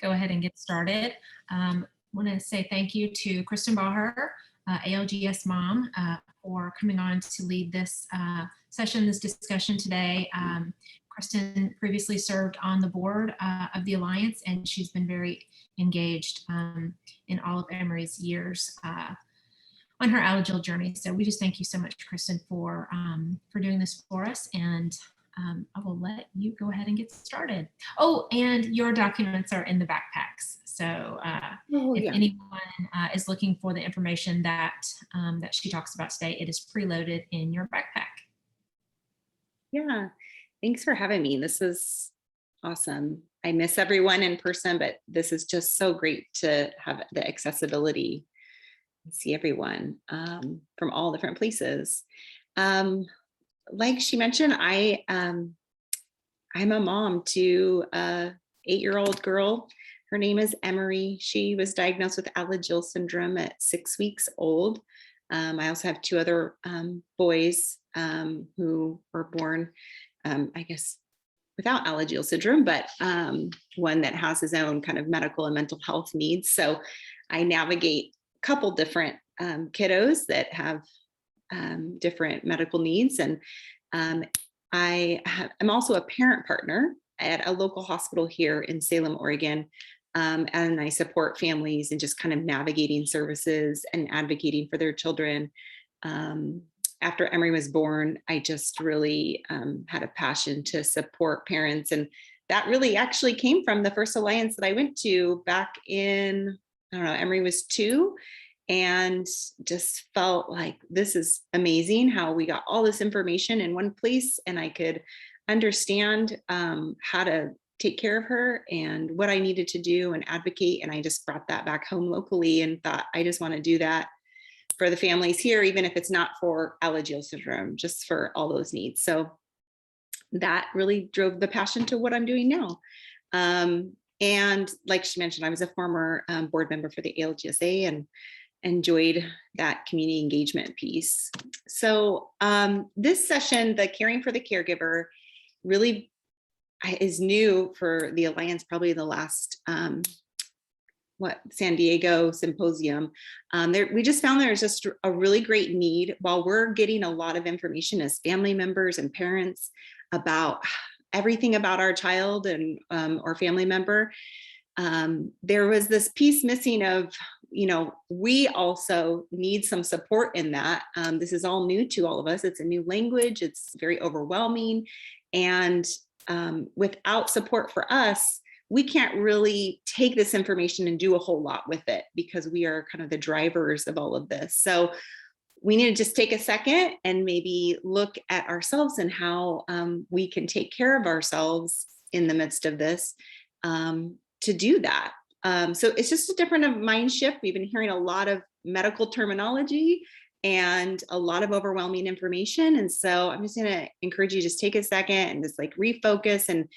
go ahead and get started. Want to say thank you to Kristen Baher, ALGS mom, for coming on to lead this session, this discussion today. Kristen previously served on the board of the Alliance, and she's been very engaged in all of Emory's years on her Alagille journey. So we just thank you so much, Kristen, for doing this for us. And I will let you go ahead and get started. Oh, and your documents are in the backpacks. So if anyone is looking for the information that that she talks about today, it is preloaded in your backpack. Yeah, thanks for having me. This is awesome. I miss everyone in person, but this is just so great to have the accessibility and see everyone from all different places. Like she mentioned, I'm a mom to a 8-year-old girl. Her name is Emory. She was diagnosed with Alagille syndrome at 6 weeks old. I also have 2 other boys who were born, I guess, without Alagille syndrome, but one that has his own kind of medical and mental health needs. So I navigate a couple different kiddos that have different medical needs. And I'm also a parent partner at a local hospital here in Salem, Oregon. And I support families in just kind of navigating services and advocating for their children. After Emory was born, I just really had a passion to support parents. And that really actually came from the first Alliance that I went to back in, I don't know, Emory was 2. And just felt like this is amazing how we got all this information in one place, and I could understand how to take care of her and what I needed to do and advocate. And I just brought that back home locally and thought, I just want to do that for the families here, even if it's not for Alagille syndrome, just for all those needs. So that really drove the passion to what I'm doing now. And like she mentioned, I was a former board member for the ALGSA and enjoyed that community engagement piece. So this session, the Caring for the Caregiver, really is new for the Alliance, probably the last, San Diego Symposium. We just found there's just a really great need while we're getting a lot of information as family members and parents about everything about our child and or family member. There was this piece missing of, we also need some support in that. This is all new to all of us. It's a new language. It's very overwhelming. And without support for us, we can't really take this information and do a whole lot with it because we are kind of the drivers of all of this. So we need to just take a second and maybe look at ourselves and how we can take care of ourselves in the midst of this to do that. So it's just a different mind shift. We've been hearing a lot of medical terminology and a lot of overwhelming information. And so I'm just going to encourage you to just take a second and just like refocus and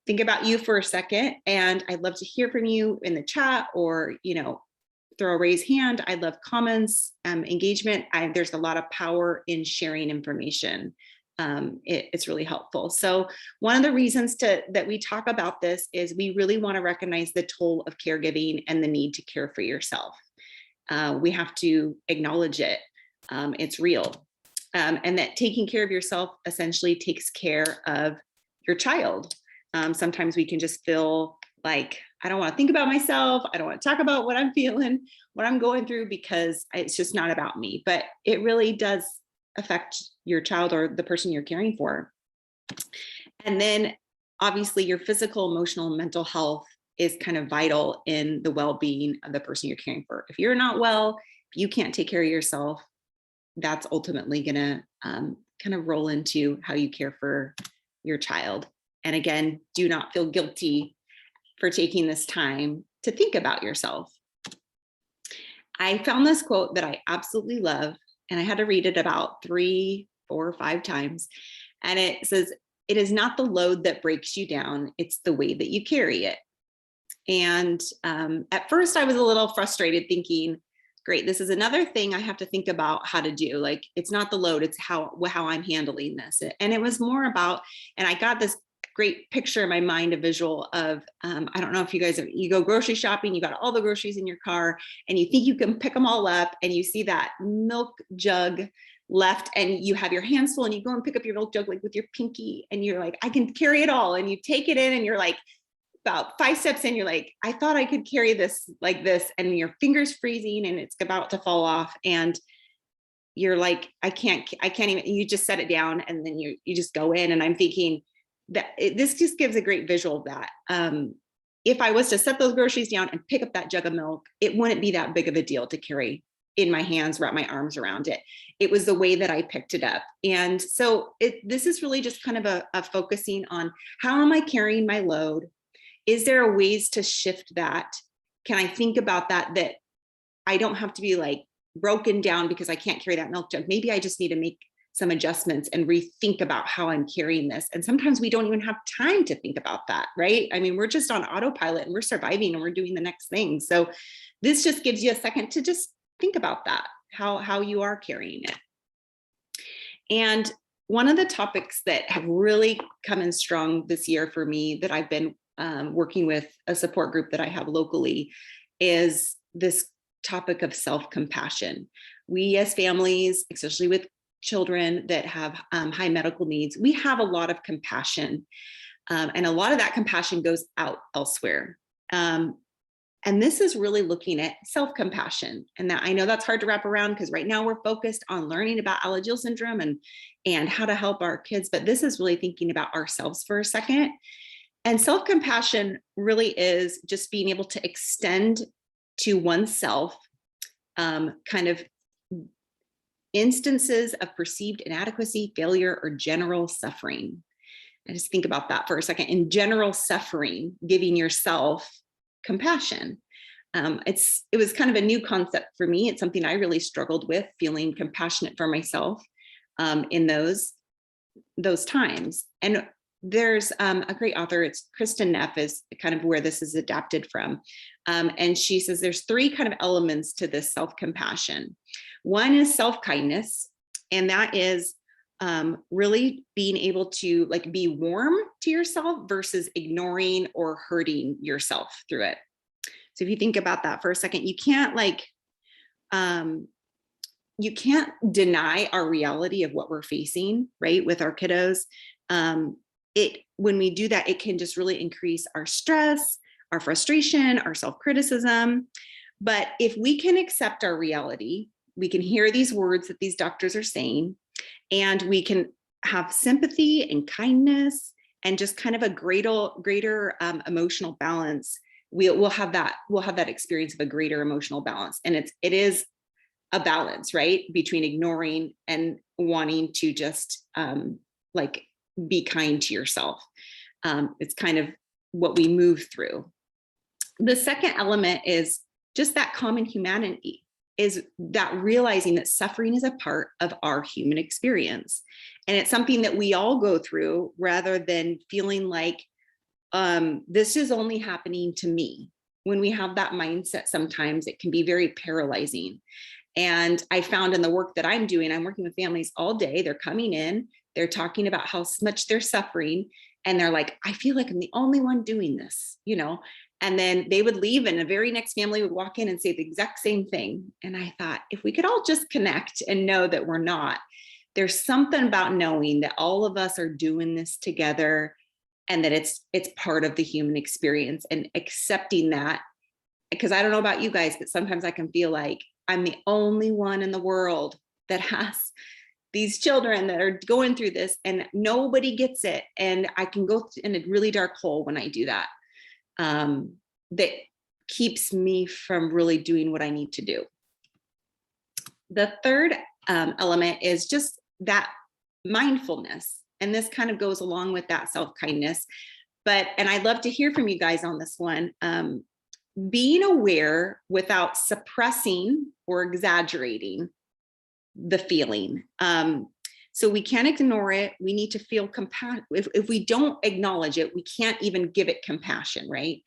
think about you for a second. And I'd love to hear from you in the chat or, throw a raised hand. I love comments, engagement. There's a lot of power in sharing information. It's really helpful. So one of the reasons that we talk about this is we really want to recognize the toll of caregiving and the need to care for yourself. We have to acknowledge it. It's real. And that taking care of yourself essentially takes care of your child. Sometimes we can just feel like, I don't want to think about myself. I don't want to talk about what I'm feeling, what I'm going through, because it's just not about me. But it really does affect your child or the person you're caring for. And then obviously your physical, emotional, mental health is kind of vital in the well-being of the person you're caring for. If you're not well, if you can't take care of yourself, that's ultimately going to kind of roll into how you care for your child. And again, do not feel guilty for taking this time to think about yourself. I found this quote that I absolutely love, and I had to read it about 3, 4, 5 times. And it says, "It is not the load that breaks you down, it's the way that you carry it." And at first I was a little frustrated thinking, great, this is another thing I have to think about how to do. Like, it's not the load, it's how I'm handling this. And it was more about, and I got this great picture in my mind, a visual of, I don't know if you guys, you go grocery shopping, you got all the groceries in your car and you think you can pick them all up and you see that milk jug left and you have your hands full and you go and pick up your milk jug like with your pinky and you're like, I can carry it all. And you take it in and you're like, about 5 steps in, you're like, I thought I could carry this like this, and your finger's freezing and it's about to fall off. And you're like, I can't even, you just set it down and then you just go in. And I'm thinking that this just gives a great visual of that. If I was to set those groceries down and pick up that jug of milk, it wouldn't be that big of a deal to carry in my hands, wrap my arms around it. It was the way that I picked it up. And so this is really just kind of a focusing on, how am I carrying my load? Is there ways to shift that? Can I think about that I don't have to be like broken down because I can't carry that milk jug. Maybe I just need to make some adjustments and rethink about how I'm carrying this. And sometimes we don't even have time to think about that, right? I mean, we're just on autopilot and we're surviving and we're doing the next thing. So this just gives you a second to just think about that, how you are carrying it. And one of the topics that have really come in strong this year for me, that I've been working with a support group that I have locally, is this topic of self-compassion. We as families, especially with children that have high medical needs, we have a lot of compassion, and a lot of that compassion goes out elsewhere. And this is really looking at self-compassion. And that, I know that's hard to wrap around because right now we're focused on learning about Alagille syndrome and how to help our kids, but this is really thinking about ourselves for a second. And self-compassion really is just being able to extend to oneself kind of instances of perceived inadequacy, failure, or general suffering. I just think about that for a second. In general suffering, giving yourself compassion. It was kind of a new concept for me. It's something I really struggled with, feeling compassionate for myself in those times. And there's a great author, it's Kristen Neff is kind of where this is adapted from. And she says there's 3 kind of elements to this self-compassion. One is self-kindness, and that is really being able to like be warm to yourself versus ignoring or hurting yourself through it. So if you think about that for a second, you can't deny our reality of what we're facing, right? With our kiddos. When we do that, it can just really increase our stress, our frustration, our self-criticism. But if we can accept our reality, we can hear these words that these doctors are saying, and we can have sympathy and kindness and just kind of a greater emotional balance. We'll have that experience of a greater emotional balance. And it is a balance, right? Between ignoring and wanting to just like be kind to yourself. It's kind of what we move through. The second element is just that common humanity, is that realizing that suffering is a part of our human experience. And it's something that we all go through, rather than feeling like this is only happening to me. When we have that mindset, sometimes it can be very paralyzing. And I found in the work that I'm doing, I'm working with families all day. They're coming in, they're talking about how much they're suffering. And they're like, I feel like I'm the only one doing this, And then they would leave, and the very next family would walk in and say the exact same thing. And I thought, if we could all just connect and know that we're not, there's something about knowing that all of us are doing this together, and that it's part of the human experience, and accepting that. Because I don't know about you guys, but sometimes I can feel like I'm the only one in the world that has these children that are going through this, and nobody gets it. And I can go in a really dark hole when I do that. That keeps me from really doing what I need to do. The third element is just that mindfulness. And this kind of goes along with that self-kindness. And I'd love to hear from you guys on this one. Being aware without suppressing or exaggerating the feeling. So we can't ignore it. We need to feel compassion. If we don't acknowledge it, we can't even give it compassion, right?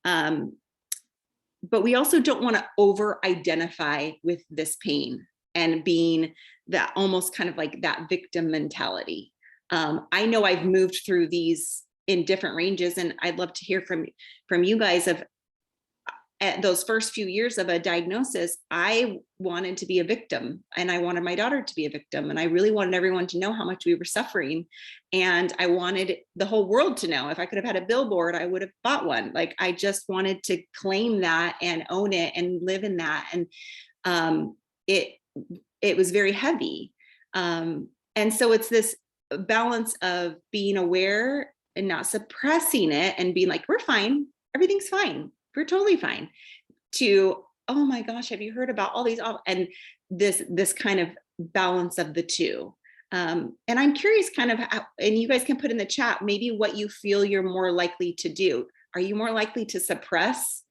But we also don't want to over-identify with this pain and being that almost kind of like that victim mentality. I know I've moved through these in different ranges. And I'd love to hear from you guys of at those first few years of a diagnosis, I wanted to be a victim, and I wanted my daughter to be a victim. And I really wanted everyone to know how much we were suffering. And I wanted the whole world to know. If I could have had a billboard, I would have bought one. Like, I just wanted to claim that and own it and live in that. And it was very heavy. And so it's this balance of being aware and not suppressing it and being like, we're fine, everything's fine, we're totally fine, to, oh my gosh, have you heard about all these, and this kind of balance of the two. And I'm curious kind of how, and you guys can put in the chat, maybe what you feel you're more likely to do. Are you more likely to suppress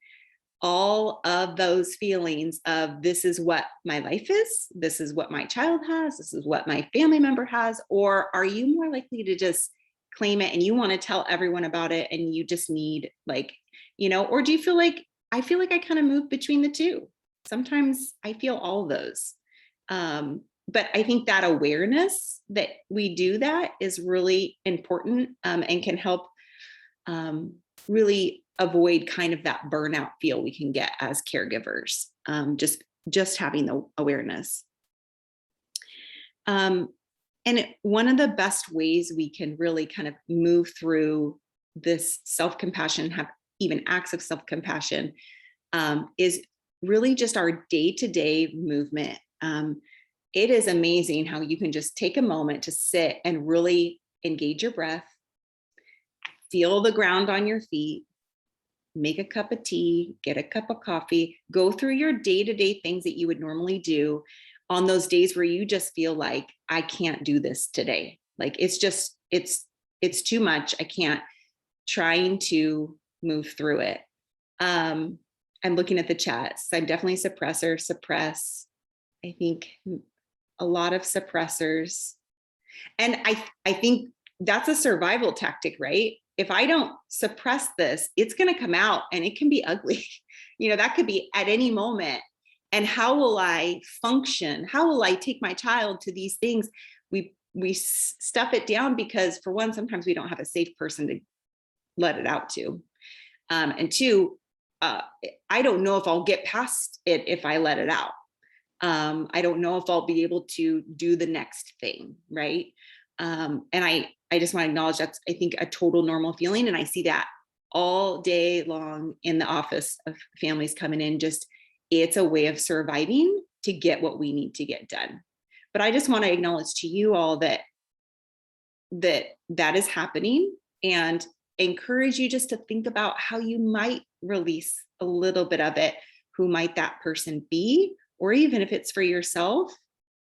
all of those feelings of, this is what my life is, this is what my child has, this is what my family member has? Or are you more likely to just claim it and you want to tell everyone about it and you just need, like, you know, or do you feel like, I feel like I kind of move between the two. Sometimes I feel all of those. But I think that awareness that we do that is really important, and can help really avoid kind of that burnout feel we can get as caregivers, just having the awareness. And one of the best ways we can really kind of move through this self-compassion, have even acts of self-compassion, is really just our day-to-day movement. It is amazing how you can just take a moment to sit and really engage your breath, feel the ground on your feet, make a cup of tea, get a cup of coffee, go through your day-to-day things that you would normally do on those days where you just feel like, I can't do this today. Like, it's just, it's too much. I can't, trying to move through it. I'm looking at the chats. I'm definitely suppressor, suppress. I think a lot of suppressors. And I think that's a survival tactic, right? If I don't suppress this, it's going to come out and it can be ugly. You know, that could be at any moment. And how will I function? How will I take my child to these things? We stuff it down because, for one, sometimes we don't have a safe person to let it out to. And two, I don't know if I'll get past it if I let it out. I don't know if I'll be able to do the next thing, right? And I just want to acknowledge that's, I think, a total normal feeling. And I see that all day long in the office of families coming in. Just, it's a way of surviving to get what we need to get done. But I just want to acknowledge to you all that is happening, and encourage you just to think about how you might release a little bit of it. Who might that person be? Or even if it's for yourself,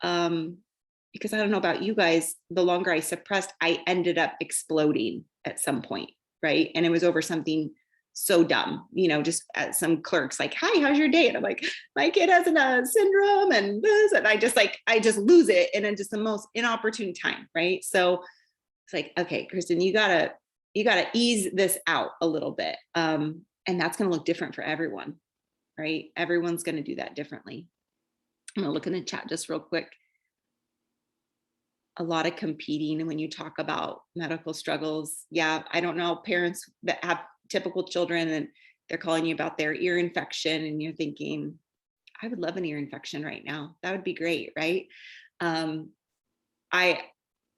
because I don't know about you guys, the longer I suppressed, I ended up exploding at some point, right? And it was over something so dumb, you know, just at some clerks like, hi, how's your day? And I'm like, my kid has a syndrome and this, and I just lose it. And then just the most inopportune time, right? So it's like, okay, Kristen, you gotta ease this out a little bit. And that's gonna look different for everyone, right? Everyone's gonna do that differently. I'm gonna look in the chat just real quick. A lot of competing when you talk about medical struggles. Yeah, I don't know, parents that have typical children and they're calling you about their ear infection and you're thinking, I would love an ear infection right now. That would be great, right? I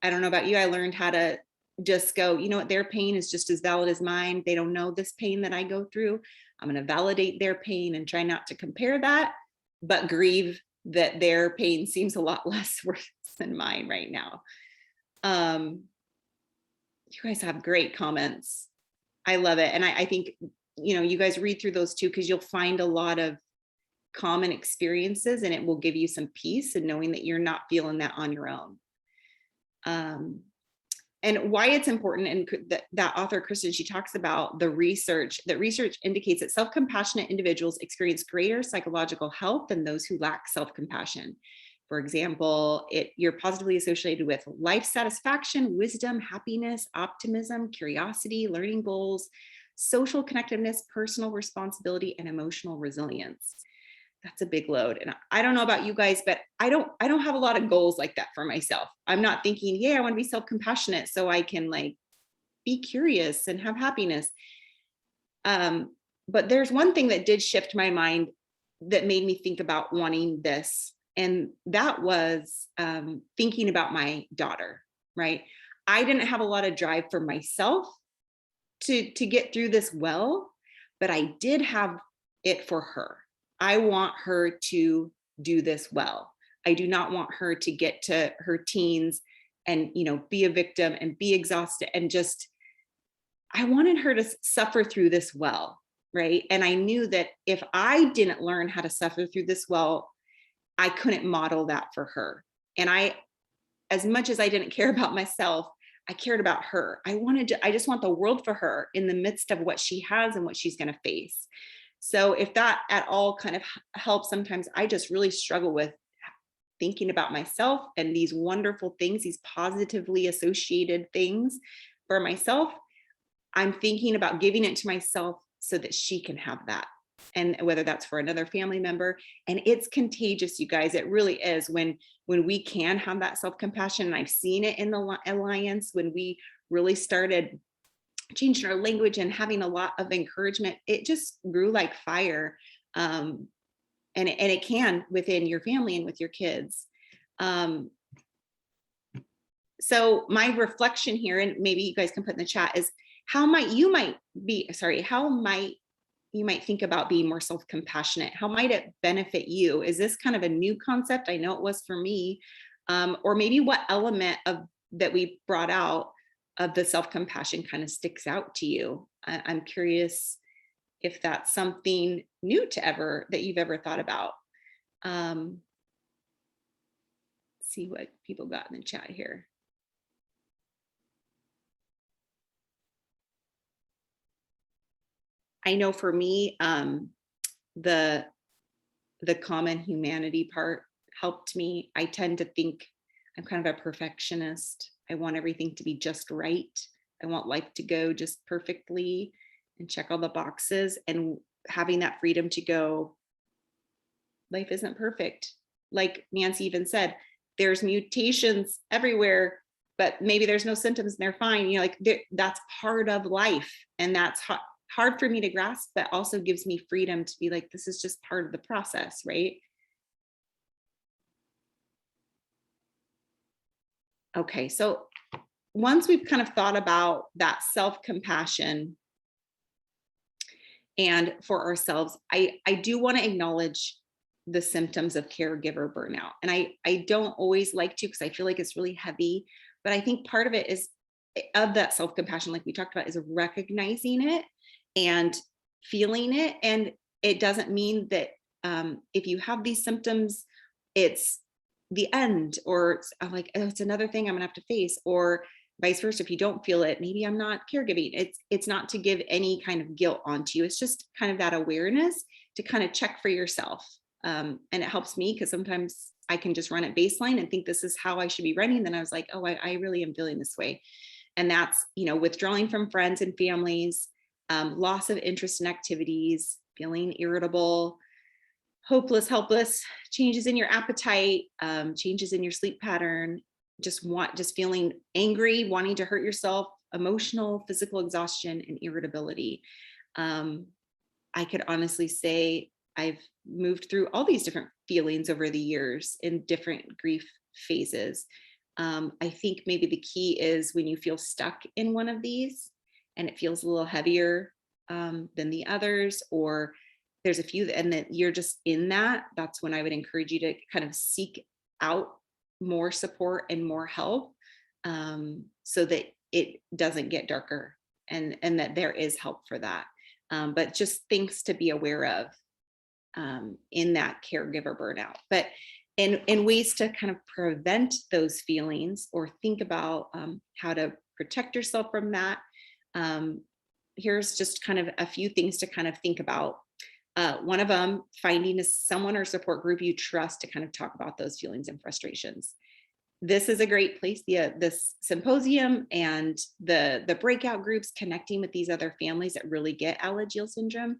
don't know about you, I learned how to just go, you know what, their pain is just as valid as mine. They don't know this pain that I go through. I'm going to validate their pain and try not to compare that, but grieve that their pain seems a lot less worse than mine right now. You guys have great comments. I love it. And I think, you know, you guys read through those too, because you'll find a lot of common experiences and it will give you some peace in knowing that you're not feeling that on your own. And why it's important, and that author, Kristen, she talks about the research, that research indicates that self-compassionate individuals experience greater psychological health than those who lack self-compassion. For example, you're positively associated with life satisfaction, wisdom, happiness, optimism, curiosity, learning goals, social connectiveness, personal responsibility, and emotional resilience. That's a big load. And I don't know about you guys, but I don't have a lot of goals like that for myself. I'm not thinking, yeah, I want to be self-compassionate so I can like be curious and have happiness. But there's one thing that did shift my mind that made me think about wanting this. And that was thinking about my daughter, right? I didn't have a lot of drive for myself to get through this well, but I did have it for her. I want her to do this well. I do not want her to get to her teens and, you know, be a victim and be exhausted and just, I wanted her to suffer through this well, right? And I knew that if I didn't learn how to suffer through this well, I couldn't model that for her. And I, as much as I didn't care about myself, I cared about her. I just want the world for her in the midst of what she has and what she's going to face. So if that at all kind of helps, sometimes I just really struggle with thinking about myself and these wonderful things, these positively associated things for myself. I'm thinking about giving it to myself so that she can have that. And whether that's for another family member, and it's contagious, you guys, it really is when we can have that self-compassion. And I've seen it in the Alliance when we really started changing our language and having a lot of encouragement, it just grew like fire. And it can within your family and with your kids. So my reflection here, and maybe you guys can put in the chat, is how might you think about being more self-compassionate? How might it benefit you? Is this kind of a new concept? I know it was for me. Or maybe what element of that we brought out of the self-compassion kind of sticks out to you? I'm curious if that's something new that you've ever thought about. See what people got in the chat here. I know for me, the common humanity part helped me. I tend to think I'm kind of a perfectionist. I want everything to be just right. I want life to go just perfectly and check all the boxes, and having that freedom to go, life isn't perfect. Like Nancy even said, there's mutations everywhere, but maybe there's no symptoms and they're fine. You know, like that's part of life, and that's hard for me to grasp, but also gives me freedom to be like, this is just part of the process, right? Okay, so once we've kind of thought about that self-compassion and for ourselves, I do want to acknowledge the symptoms of caregiver burnout. And I don't always like to, because I feel like it's really heavy, but I think part of it is of that self-compassion, like we talked about, is recognizing it and feeling it. And it doesn't mean that if you have these symptoms, it's the end, or I'm like, oh, it's another thing I'm gonna have to face, or vice versa. If you don't feel it, maybe I'm not caregiving. It's not to give any kind of guilt onto you. It's just kind of that awareness to kind of check for yourself. And it helps me because sometimes I can just run at baseline and think this is how I should be running. Then I was like, oh, I really am feeling this way. And that's, you know, withdrawing from friends and families, loss of interest in activities, feeling irritable, hopeless, helpless, changes in your appetite, changes in your sleep pattern, just feeling angry, wanting to hurt yourself, emotional, physical exhaustion, and irritability. I could honestly say I've moved through all these different feelings over the years in different grief phases. I think maybe the key is when you feel stuck in one of these and it feels a little heavier than the others, or there's a few and that you're just in that, that's when I would encourage you to kind of seek out more support and more help, so that it doesn't get darker, and that there is help for that. But just things to be aware of in that caregiver burnout. But in ways to kind of prevent those feelings or think about how to protect yourself from that. Here's just kind of a few things to kind of think about. One of them, finding someone or support group you trust to kind of talk about those feelings and frustrations. This is a great place, this symposium and the breakout groups, connecting with these other families that really get Alagille syndrome,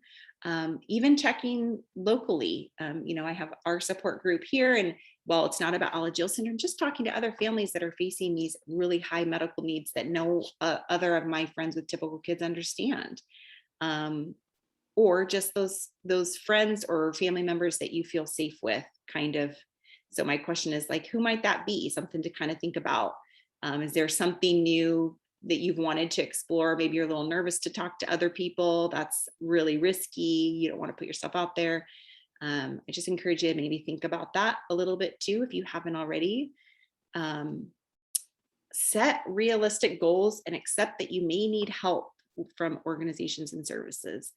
Even checking locally. I have our support group here, and while it's not about Alagille syndrome, just talking to other families that are facing these really high medical needs that no other of my friends with typical kids understand. Or just those friends or family members that you feel safe with, kind of. So my question is, like, who might that be? Something to kind of think about. Is there something new that you've wanted to explore? Maybe you're a little nervous to talk to other people. That's really risky. You don't want to put yourself out there. I just encourage you to maybe think about that a little bit too, if you haven't already. Set realistic goals and accept that you may need help from organizations and services.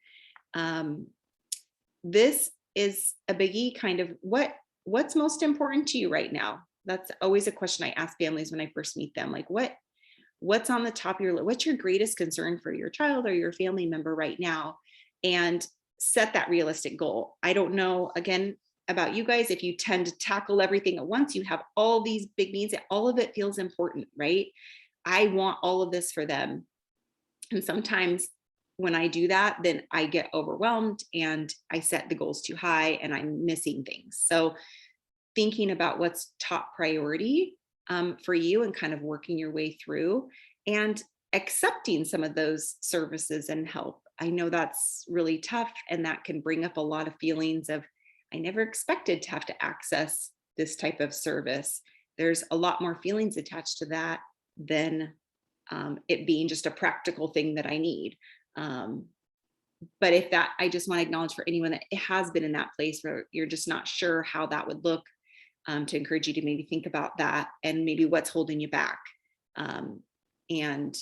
This is a biggie, kind of what's most important to you right now? That's always a question I ask families when I first meet them. Like, what's on the top of your list? What's your greatest concern for your child or your family member right now? And set that realistic goal. I don't know, again, about you guys, if you tend to tackle everything at once, you have all these big needs, all of it feels important, right? I want all of this for them. And sometimes when I do that, then I get overwhelmed and I set the goals too high and I'm missing things. So thinking about what's top priority for you and kind of working your way through and accepting some of those services and help. I know that's really tough, and that can bring up a lot of feelings of, I never expected to have to access this type of service. There's a lot more feelings attached to that than it being just a practical thing that I need. But if that, I just want to acknowledge for anyone that it has been in that place where you're just not sure how that would look, to encourage you to maybe think about that and maybe what's holding you back. And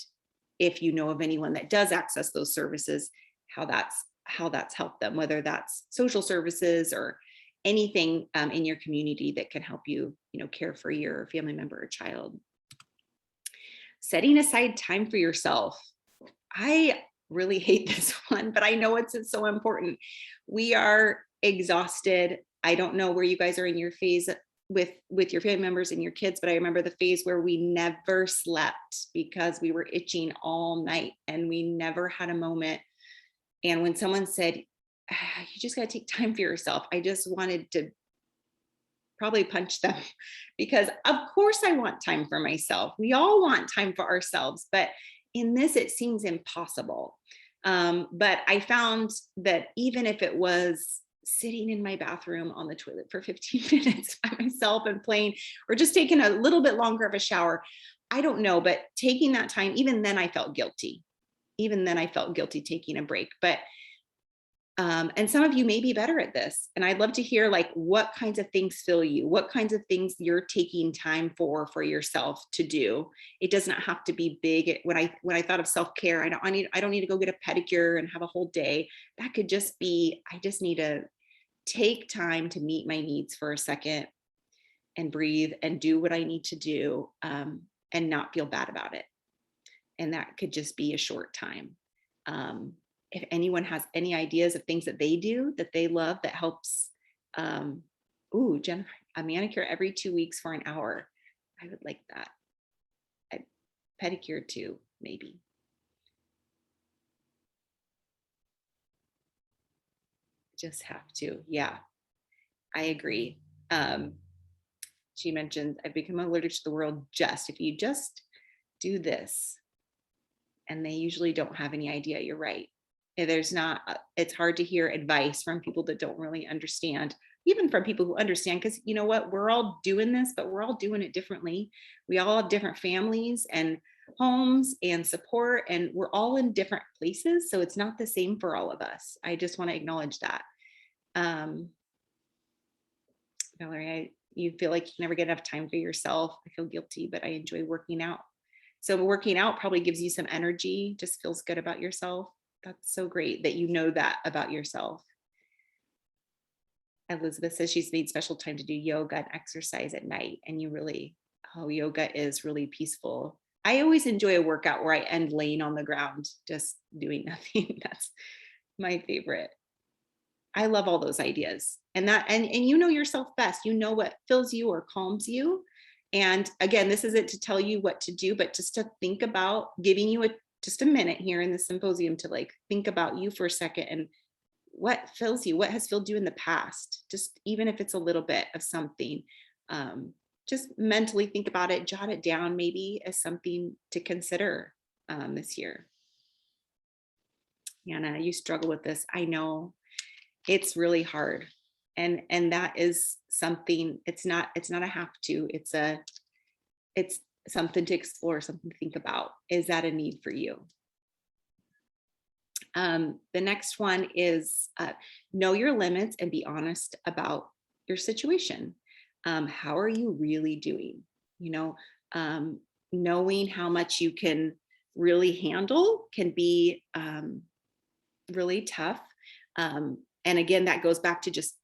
if you know of anyone that does access those services, how that's helped them, whether that's social services or anything in your community that can help you, care for your family member or child. Setting aside time for yourself. I really hate this one, but I know it's so important. We are exhausted. I don't know where you guys are in your phase with your family members and your kids, but I remember the phase where we never slept because we were itching all night and we never had a moment. And when someone said, you just got to take time for yourself, I just wanted to probably punch them, because of course I want time for myself. We all want time for ourselves, but in this, it seems impossible. But I found that even if it was sitting in my bathroom on the toilet for 15 minutes by myself and playing, or just taking a little bit longer of a shower, I don't know, but taking that time, even then I felt guilty. Even then I felt guilty taking a break. But and some of you may be better at this. And I'd love to hear, like, what kinds of things fill you, what kinds of things you're taking time for yourself to do. It does not have to be big. When I thought of self-care, I don't need to go get a pedicure and have a whole day. That could just be, I just need to take time to meet my needs for a second and breathe and do what I need to do, and not feel bad about it. And that could just be a short time. If anyone has any ideas of things that they do that they love that helps, Jennifer, a manicure every 2 weeks for an hour. I would like that. A pedicure too, maybe. Just have to. Yeah, I agree. She mentioned, I've become allergic to the world if you just do this. And they usually don't have any idea. You're right. It's hard to hear advice from people that don't really understand, even from people who understand, because you know what, we're all doing this, but we're all doing it differently. We all have different families and homes and support, and we're all in different places. So it's not the same for all of us. I just want to acknowledge that. Valerie, you feel like you never get enough time for yourself. I feel guilty, but I enjoy working out. So working out probably gives you some energy, just feels good about yourself. That's so great that you know that about yourself. Elizabeth says she's made special time to do yoga and exercise at night. And yoga is really peaceful. I always enjoy a workout where I end laying on the ground, just doing nothing. That's my favorite. I love all those ideas. And you know yourself best. You know what fills you or calms you. And again, this isn't to tell you what to do, but just to think about giving you just a minute here in the symposium to, like, think about you for a second and what fills you, what has filled you in the past, just even if it's a little bit of something. Just mentally think about it, jot it down maybe as something to consider this year. Yana, you struggle with this. I know it's really hard. And that is something, it's not a have to, it's something to explore, something to think about. Is that a need for you? The next one is know your limits and be honest about your situation. How are you really doing? Knowing how much you can really handle can be really tough. And again, that goes back to just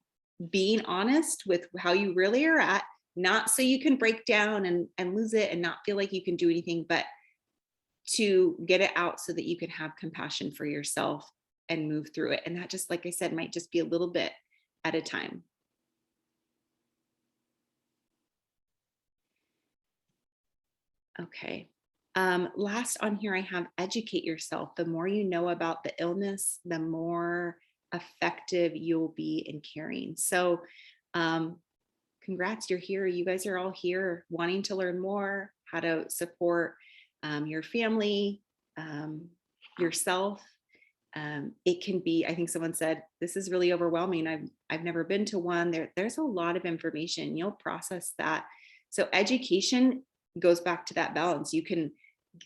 being honest with how you really are at, not so you can break down and lose it and not feel like you can do anything, but to get it out so that you can have compassion for yourself and move through it. And that, just like I said, might just be a little bit at a time. Okay. Last on here, I have educate yourself. The more you know about the illness, the more effective you'll be in caring. So congrats, you're here. You guys are all here wanting to learn more how to support your family, yourself. It can be, I think someone said, this is really overwhelming. I've never been to one. There's a lot of information. You'll process that. So education goes back to that balance. You can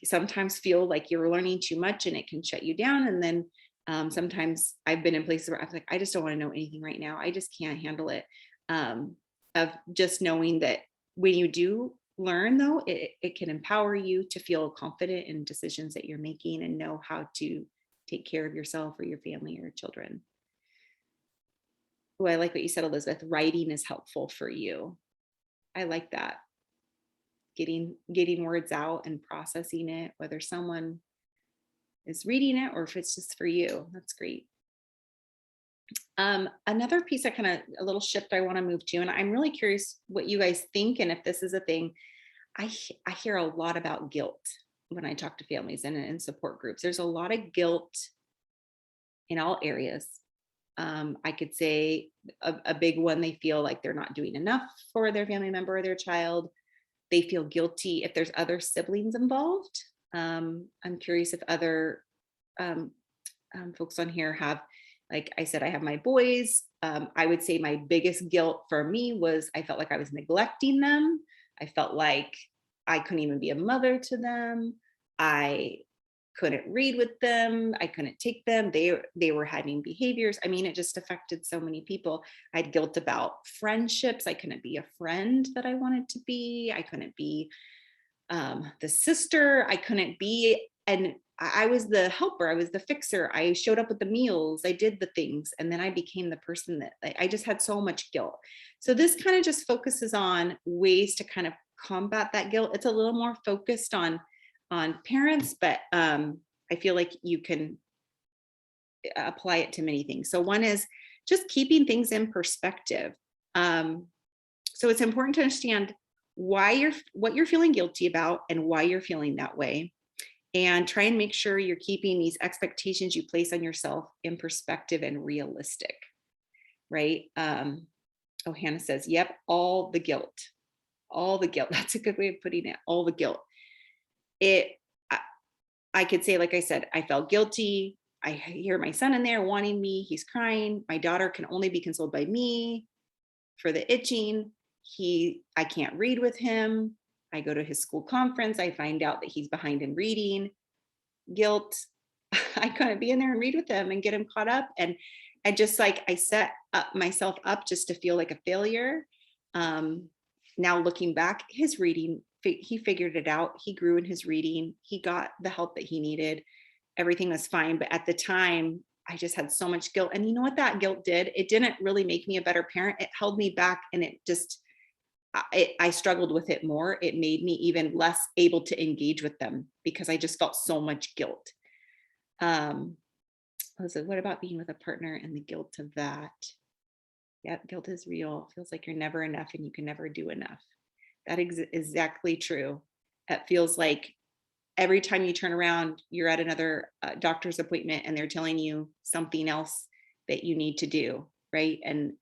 sometimes feel like you're learning too much and it can shut you down. And then sometimes I've been in places where I'm like, I just don't want to know anything right now. I just can't handle it. Of just knowing that when you do learn, though, it can empower you to feel confident in decisions that you're making and know how to take care of yourself or your family or your children. Oh, I like what you said, Elizabeth. Writing is helpful for you. I like that. Getting words out and processing it, whether someone is reading it or if it's just for you. That's great. Another piece, a little shift I want to move to, and I'm really curious what you guys think and if this is a thing. I hear a lot about guilt when I talk to families and in support groups. There's a lot of guilt in all areas. I could say a big one, they feel like they're not doing enough for their family member or their child. They feel guilty if there's other siblings involved. I'm curious if other folks on here have, like I said, I have my boys. I would say my biggest guilt for me was I felt like I was neglecting them. I felt like I couldn't even be a mother to them. I couldn't read with them. I couldn't take them. They were having behaviors. I mean, it just affected so many people. I had guilt about friendships. I couldn't be a friend that I wanted to be. I couldn't be the sister. I couldn't be, and I was the helper. I was the fixer. I showed up with the meals. I did the things. And then I became the person that I just had so much guilt. So this kind of just focuses on ways to kind of combat that guilt. It's a little more focused on parents, but I feel like you can apply it to many things. So one is just keeping things in perspective. So it's important to understand what you're feeling guilty about and why you're feeling that way. And try and make sure you're keeping these expectations you place on yourself in perspective and realistic, right? Oh, Hannah says, yep, all the guilt. That's a good way of putting it, all the guilt. I could say, like I said, I felt guilty. I hear my son in there wanting me. He's crying. My daughter can only be consoled by me for the itching. I can't read with him. I go to his school conference. I find out that he's behind in reading. Guilt. I couldn't be in there and read with him and get him caught up. And just like I set myself up just to feel like a failure. Now looking back, his reading, he figured it out. He grew in his reading. He got the help that he needed. Everything was fine. But at the time, I just had so much guilt. And you know what that guilt did? It didn't really make me a better parent. It held me back, and I struggled with it more. It made me even less able to engage with them because I just felt so much guilt. So what about being with a partner and the guilt of that? Yeah, guilt is real. Feels like you're never enough and you can never do enough. That is exactly true. It feels like every time you turn around, you're at another doctor's appointment and they're telling you something else that you need to do, right? And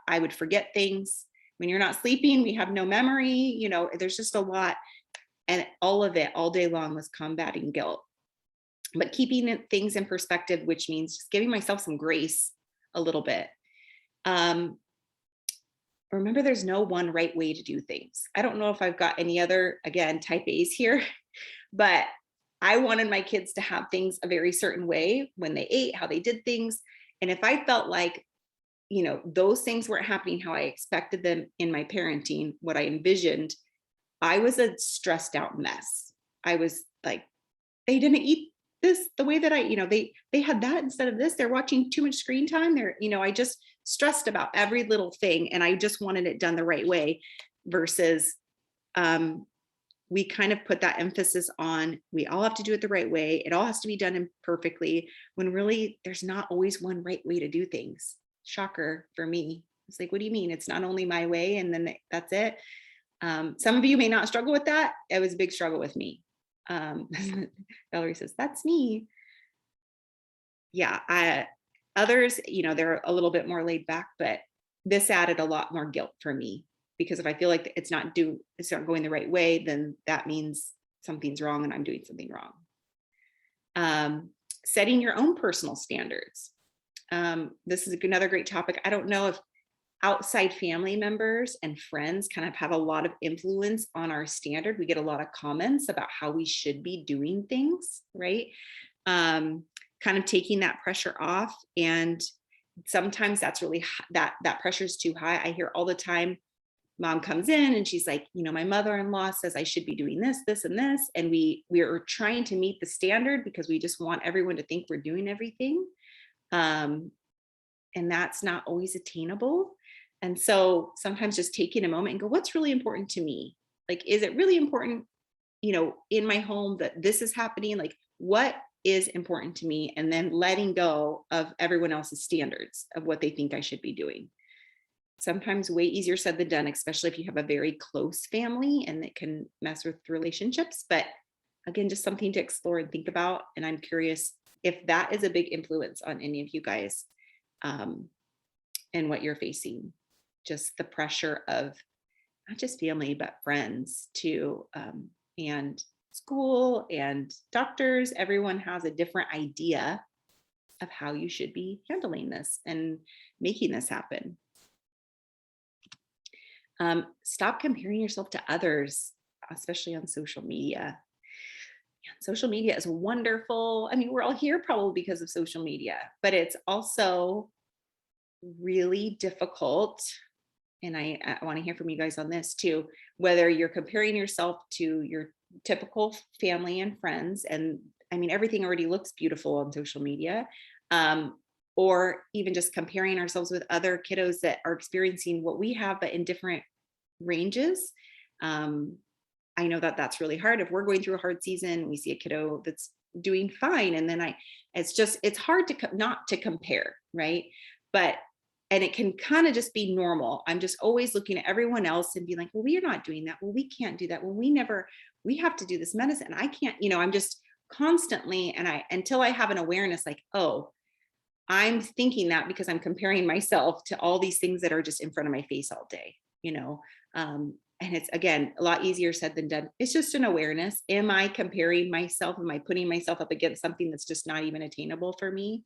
I would forget things. When you're not sleeping, we have no memory, there's just a lot. And all of it all day long was combating guilt. But keeping things in perspective, which means just giving myself some grace a little bit. Remember, there's no one right way to do things. I don't know if I've got any other, again, type A's here, but I wanted my kids to have things a very certain way when they ate, how they did things. And if I felt like, those things weren't happening how I expected them in my parenting, what I envisioned, I was a stressed out mess. I was like, they didn't eat this the way that they had that instead of this. They're watching too much screen time. I just stressed about every little thing, and I just wanted it done the right way versus we kind of put that emphasis on we all have to do it the right way. It all has to be done imperfectly, when really there's not always one right way to do things. Shocker for me. It's like, what do you mean? It's not only my way and then that's it. Some of you may not struggle with that. It was a big struggle with me. Valerie says, that's me. Yeah. Others, they're a little bit more laid back, but this added a lot more guilt for me, because if I feel like it's not going the right way, then that means something's wrong and I'm doing something wrong. Setting your own personal standards. This is another great topic. I don't know if outside family members and friends kind of have a lot of influence on our standard. We get a lot of comments about how we should be doing things, right? Kind of taking that pressure off. And sometimes that's really, that pressure is too high. I hear all the time, mom comes in and she's like, my mother-in-law says I should be doing this, this, and this. And we are trying to meet the standard because we just want everyone to think we're doing everything. And that's not always attainable. And so sometimes just taking a moment and go, what's really important to me? Like, is it really important, in my home that this is happening? Like, what is important to me? And then letting go of everyone else's standards of what they think I should be doing. Sometimes way easier said than done, especially if you have a very close family and it can mess with relationships. But again, just something to explore and think about. And I'm curious if that is a big influence on any of you guys, and what you're facing. Just the pressure of not just family, but friends too, and school and doctors. Everyone has a different idea of how you should be handling this and making this happen. Stop comparing yourself to others, especially on social media. Social media is wonderful. I mean, we're all here probably because of social media, but it's also really difficult. And I want to hear from you guys on this too, whether you're comparing yourself to your typical family and friends. And I mean, everything already looks beautiful on social media. Or even just comparing ourselves with other kiddos that are experiencing what we have, but in different ranges. I know that that's really hard. If we're going through a hard season, we see a kiddo that's doing fine. And then it's hard to not to compare, right? And it can kind of just be normal. I'm just always looking at everyone else and be like, well, we are not doing that. Well, we can't do that. Well, we have to do this medicine. I can't, I'm just constantly, until I have an awareness like, oh, I'm thinking that because I'm comparing myself to all these things that are just in front of my face all day, and it's, again, a lot easier said than done. It's just an awareness. Am I comparing myself? Am I putting myself up against something that's just not even attainable for me?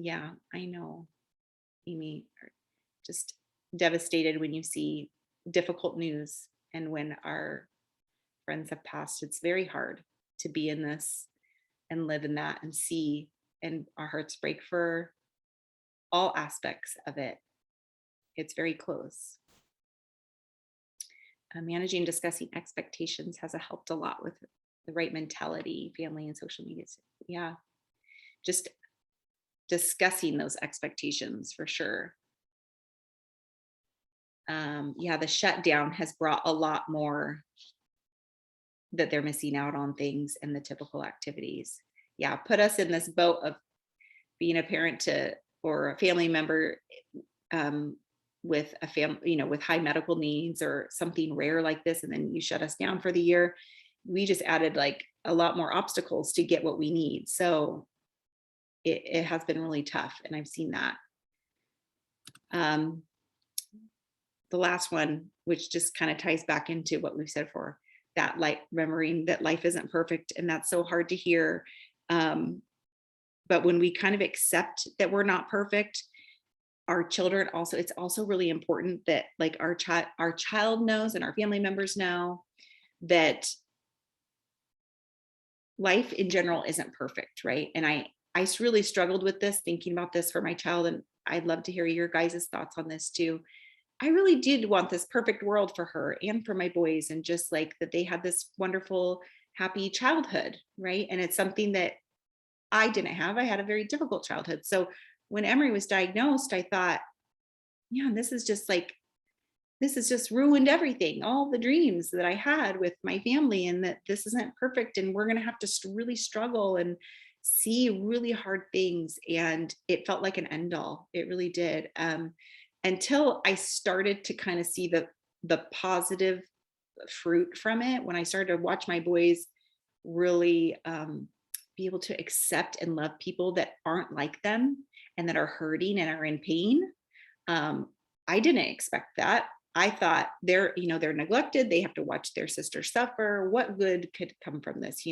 Yeah, I know, Amy, just devastated when you see difficult news and when our friends have passed. It's very hard to be in this and live in that and see, and our hearts break for all aspects of it. It's very close. Managing, discussing expectations has helped a lot with the right mentality, family and social media. Yeah, just discussing those expectations for sure. Yeah, the shutdown has brought a lot more that they're missing out on things and the typical activities. Yeah, put us in this boat of being a parent to or a family member with a family, with high medical needs or something rare like this, and then you shut us down for the year. We just added like a lot more obstacles to get what we need. So it has been really tough, and I've seen that. The last one, which just kind of ties back into what we've said for that, like remembering that life isn't perfect, and that's so hard to hear. But when we kind of accept that we're not perfect, our children also, it's also really important that like our child knows and our family members know that life in general isn't perfect, right? And I really struggled with this, thinking about this for my child, and I'd love to hear your guys' thoughts on this too. I really did want this perfect world for her and for my boys, and just like that they had this wonderful, happy childhood, right? And it's something that I didn't have. I had a very difficult childhood. So when Emery was diagnosed, I thought, yeah, this is just ruined everything, all the dreams that I had with my family, and that this isn't perfect. And we're going to have to really struggle and see really hard things. And it felt like an end all. It really did. Until I started to kind of see the positive fruit from it, when I started to watch my boys really be able to accept and love people that aren't like them and that are hurting and are in pain. I didn't expect that. I thought they're neglected. They have to watch their sister suffer. What good could come from this,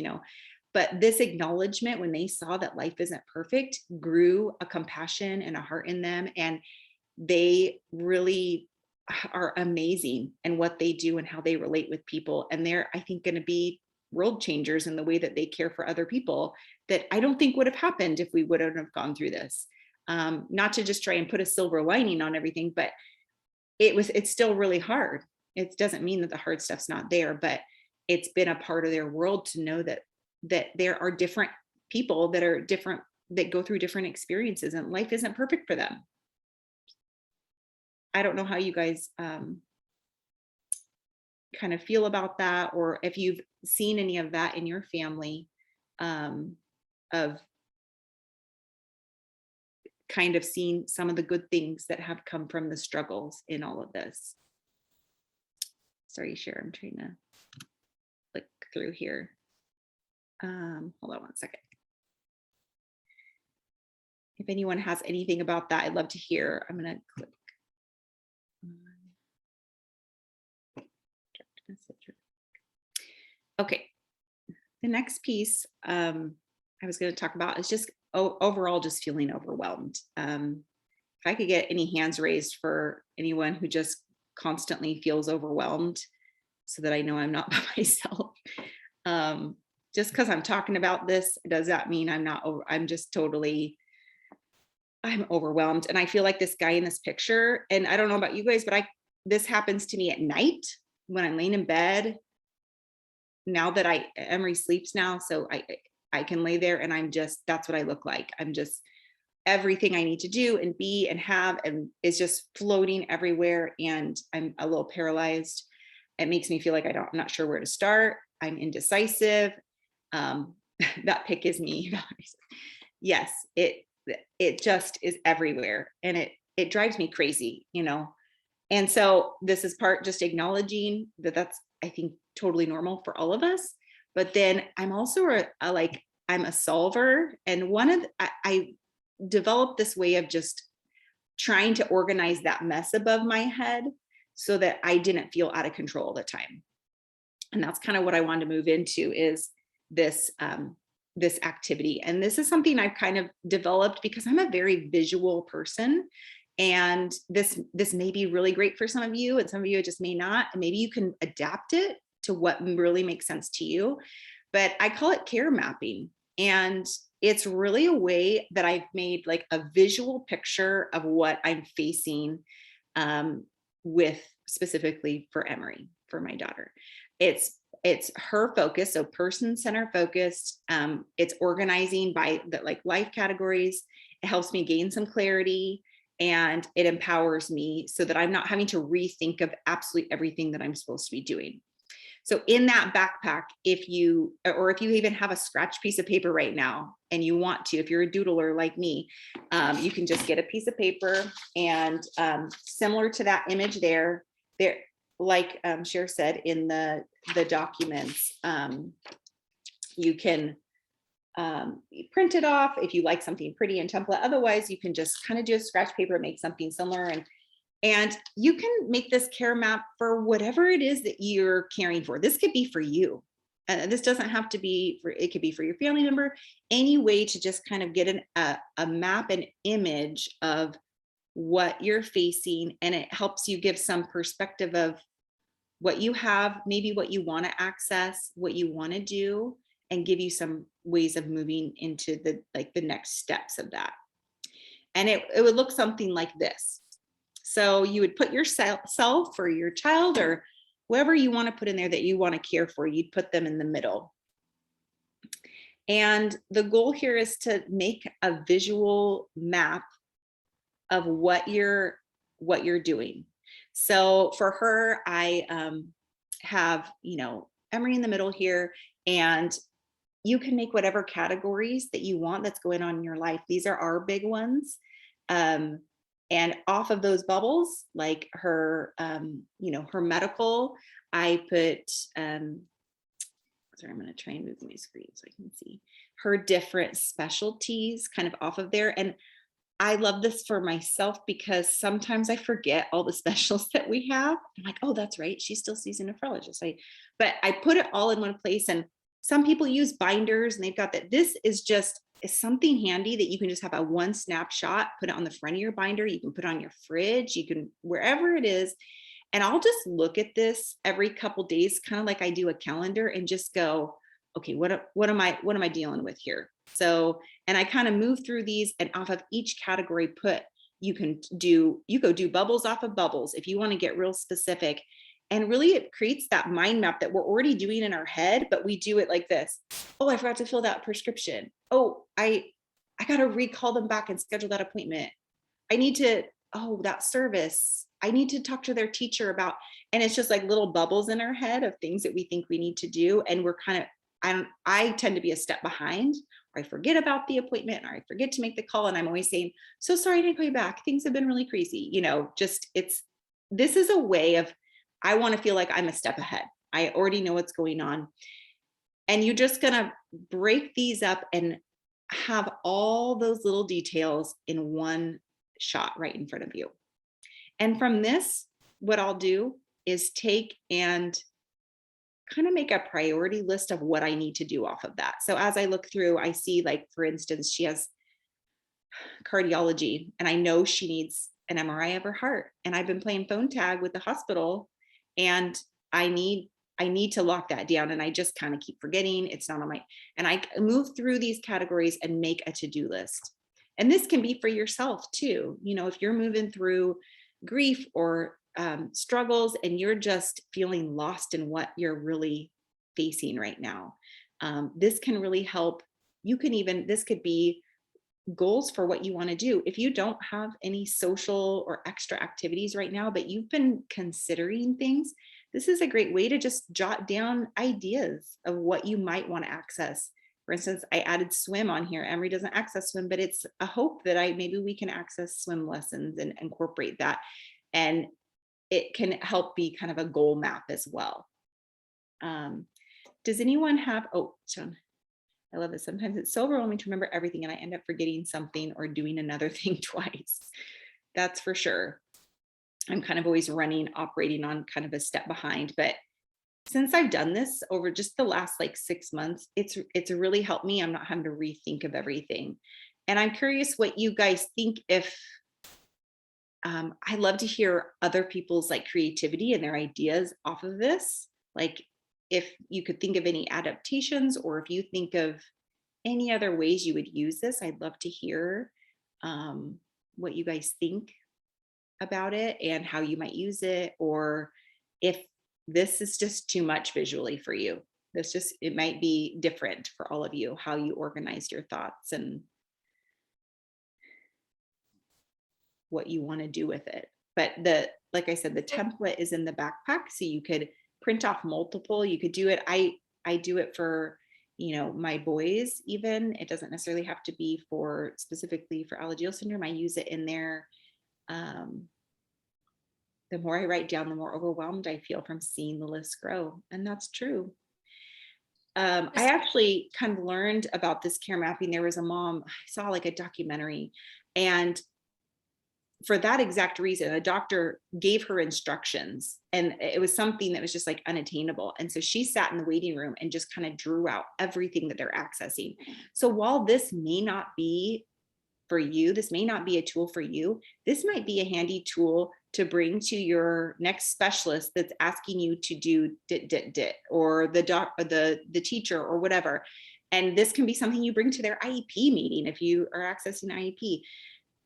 But this acknowledgement, when they saw that life isn't perfect, grew a compassion and a heart in them. And they really are amazing in what they do and how they relate with people. And they're, I think, going to be world changers in the way that they care for other people that I don't think would have happened if we wouldn't have gone through this. Not to just try and put a silver lining on everything, but it's still really hard. It doesn't mean that the hard stuff's not there, but it's been a part of their world to know that there are different people that are different, that go through different experiences, and life isn't perfect for them. I don't know how you guys kind of feel about that, or if you've seen any of that in your family, of kind of seeing some of the good things that have come from the struggles in all of this. Sorry, Cher, I'm trying to click through here. Hold on one second. If anyone has anything about that, I'd love to hear. I'm going to click. Okay, the next piece I was going to talk about is just overall just feeling overwhelmed. If I could get any hands raised for anyone who just constantly feels overwhelmed, so that I know I'm not by myself. Just because I'm talking about this, does that mean I'm not over? I'm overwhelmed. And I feel like this guy in this picture, and I don't know about you guys, but this happens to me at night when I'm laying in bed. Now that Emery sleeps now, so I can lay there, and that's what I look like. I'm just, everything I need to do and be and have, and it's just floating everywhere, and I'm a little paralyzed. It makes me feel like I'm not sure where to start. I'm indecisive. That pic is me. Yes, it just is everywhere, and it drives me crazy, And so this is part just acknowledging that's, I think, totally normal for all of us. But then I'm also I'm a solver, and I developed this way of just trying to organize that mess above my head so that I didn't feel out of control all the time. And that's kind of what I wanted to move into, is this activity. And this is something I've kind of developed because I'm a very visual person. And this may be really great for some of you, and some of you it just may not. And maybe you can adapt it to what really makes sense to you. But I call it care mapping. And it's really a way that I've made like a visual picture of what I'm facing with, specifically for Emery, for my daughter. It's her focus, so person-centered focused. It's organizing by the life categories. It helps me gain some clarity, and it empowers me so that I'm not having to rethink of absolutely everything that I'm supposed to be doing. So in that backpack, if you even have a scratch piece of paper right now and you want to, if you're a doodler like me, you can just get a piece of paper, and similar to that image there, like Cher said in the documents, you can print it off if you like something pretty and template. Otherwise, you can just kind of do a scratch paper, make something similar, and you can make this care map for whatever it is that you're caring for. This could be for you. This doesn't have to be for, it could be for your family member, any way to just kind of get a map, an image of what you're facing. And it helps you give some perspective of what you have, maybe what you want to access, what you want to do, and give you some ways of moving into the next steps of that. And it would look something like this. So you would put yourself or your child or whoever you want to put in there that you want to care for, you'd put them in the middle. And the goal here is to make a visual map of what you're doing. So for her, I have, Emery in the middle here, and you can make whatever categories that you want that's going on in your life. These are our big ones. And off of those bubbles, like her, her medical, I put, sorry, I'm going to try and move my screen so I can see her different specialties kind of off of there. And I love this for myself because sometimes I forget all the specials that we have. I'm like, oh, that's right, she still sees a nephrologist. But I put it all in one place. And some people use binders and they've got that. This is something handy that you can just have a one snapshot, put it on the front of your binder. You can put it on your fridge, you can, wherever it is. And I'll just look at this every couple days, kind of like I do a calendar, and just go, okay, what am I dealing with here? So, and I kind of move through these, and off of each category you go do bubbles off of bubbles if you want to get real specific. And really it creates that mind map that we're already doing in our head, but we do it like this. Oh, I forgot to fill that prescription. Oh, I got to recall them back and schedule that appointment. That service, I need to talk to their teacher about, and it's just like little bubbles in our head of things that we think we need to do. And we're kind of, I tend to be a step behind, or I forget about the appointment, or I forget to make the call. And I'm always saying, so sorry I didn't call you back. Things have been really crazy. This is a way of, I want to feel like I'm a step ahead. I already know what's going on. And you're just going to break these up and have all those little details in one shot right in front of you. And from this, what I'll do is take and kind of make a priority list of what I need to do off of that. So as I look through, I see, like, for instance, she has cardiology, and I know she needs an MRI of her heart. And I've been playing phone tag with the hospital, and I need to lock that down. And I just kind of keep forgetting. It's not on my, and I move through these categories and make a to-do list. And this can be for yourself too. If you're moving through grief or struggles and you're just feeling lost in what you're really facing right now, this can really help. This could be goals for what you want to do. If you don't have any social or extra activities right now, but you've been considering things, this is a great way to just jot down ideas of what you might want to access. For instance, I added swim on here. Emery doesn't access swim, but it's a hope that maybe we can access swim lessons and incorporate that. And it can help be kind of a goal map as well. Does anyone have, Sean, I love this. Sometimes it's so overwhelming to remember everything, and I end up forgetting something or doing another thing twice. That's for sure. I'm kind of always operating on kind of a step behind. But since I've done this over just the last 6 months, it's really helped me. I'm not having to rethink of everything. And I'm curious what you guys think. I love to hear other people's creativity and their ideas off of this. If you could think of any adaptations, or if you think of any other ways you would use this, I'd love to hear what you guys think about it and how you might use it, or if this is just too much visually for you. It might be different for all of you, how you organized your thoughts and what you want to do with it. But like I said, the template is in the backpack, so you could print off multiple. You could do it. I do it for, my boys even. It doesn't necessarily have to be specifically for Alagille syndrome. I use it in there. The more I write down, the more overwhelmed I feel from seeing the list grow. And that's true. I actually kind of learned about this care mapping. There was a mom, I saw like a documentary, and for that exact reason, a doctor gave her instructions, and it was something that was just like unattainable. And so she sat in the waiting room and just kind of drew out everything that they're accessing. So while this may not be for you, this may not be a tool for you, this might be a handy tool to bring to your next specialist that's asking you to do dit, or the doc, or the teacher, or whatever. And this can be something you bring to their IEP meeting. If you are accessing IEP,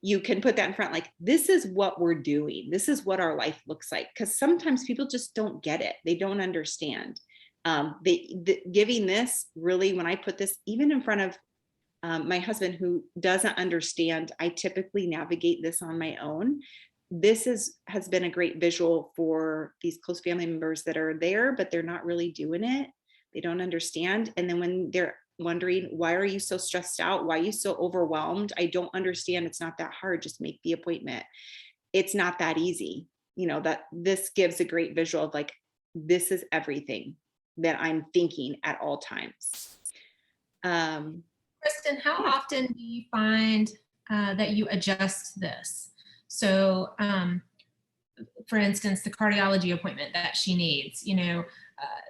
you can put that in front, like, this is what we're doing. This is what our life looks like. Because sometimes people just don't get it. They don't understand. Giving this really, when I put this even in front of my husband, who doesn't understand, I typically navigate this on my own. This has been a great visual for these close family members that are there, but they're not really doing it. They don't understand. And then when they're wondering, why are you so stressed out? Why are you so overwhelmed? I don't understand. It's not that hard. Just make the appointment. It's not that easy. That this gives a great visual of like, this is everything that I'm thinking at all times. Kristen, how often do you find that you adjust this? So, for instance, the cardiology appointment that she needs,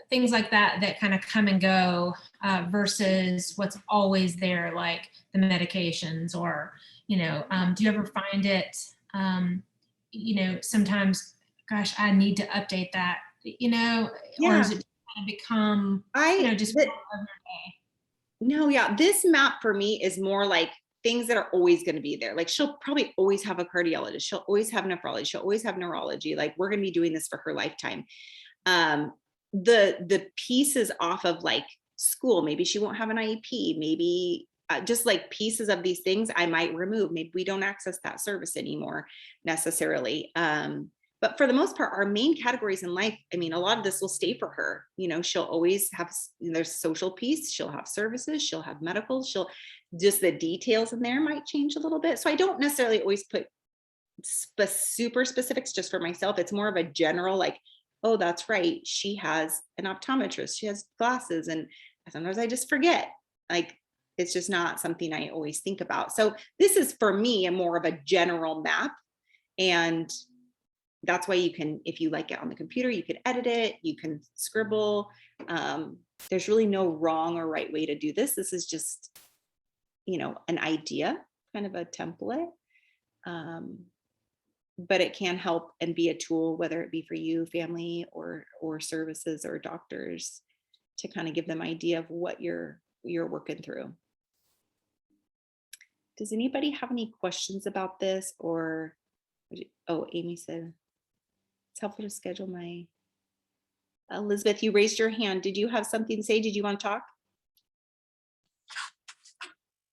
things like that kind of come and go versus what's always there, like the medications, or, do you ever find it, sometimes, gosh, I need to update that, or is it kind of become, just part of your day? No, yeah. This map for me is more like things that are always going to be there. Like, she'll probably always have a cardiologist. She'll always have nephrology. She'll always have neurology. Like, we're going to be doing this for her lifetime. The pieces off of like school, maybe she won't have an IEP, maybe just like pieces of these things I might remove. Maybe we don't access that service anymore necessarily. But for the most part, our main categories in life, I mean, a lot of this will stay for her. She'll always have, there's social piece, she'll have services, she'll have medical, just the details in there might change a little bit. So I don't necessarily always put super specifics just for myself. It's more of a general, like, oh, that's right, she has an optometrist, she has glasses, and sometimes I just forget. Like, it's just not something I always think about. So this is for me a more of a general map, and that's why you can, if you like it on the computer, you can edit it, you can scribble. There's really no wrong or right way to do this. This is just, an idea, kind of a template. But it can help and be a tool, whether it be for you, family, or services or doctors, to kind of give them idea of what you're working through. Does anybody have any questions about this? Or, oh, Amy said, it's helpful to schedule my, Elizabeth, you raised your hand. Did you have something to say? Did you want to talk?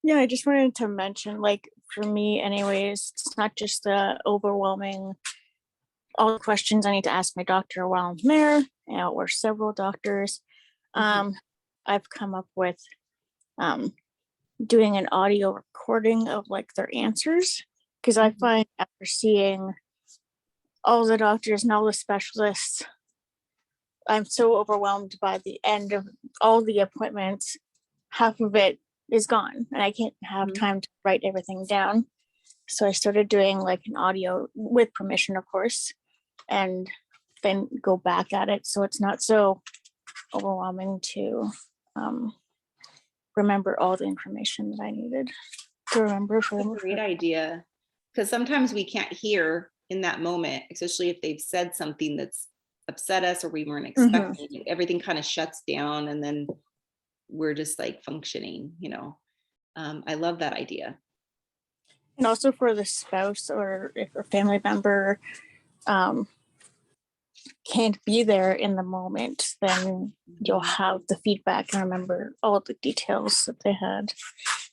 Yeah, I just wanted to mention, like, for me anyways, it's not just the overwhelming, all the questions I need to ask my doctor while I'm there, or several doctors. I've come up with doing an audio recording of like their answers, because I find after seeing all the doctors and all the specialists, I'm so overwhelmed by the end of all the appointments. Half of it is gone and I can't have time to write everything down. So I started doing like an audio, with permission, of course, and then go back at it. So it's not so overwhelming to remember all the information that I needed to remember. That's a great idea, because sometimes we can't hear in that moment, especially if they've said something that's upset us or we weren't expecting. Everything kind of shuts down, and then we're just like functioning. I love that idea. And also for the spouse, or if a family member can't be there in the moment, then you'll have the feedback and remember all the details that they had.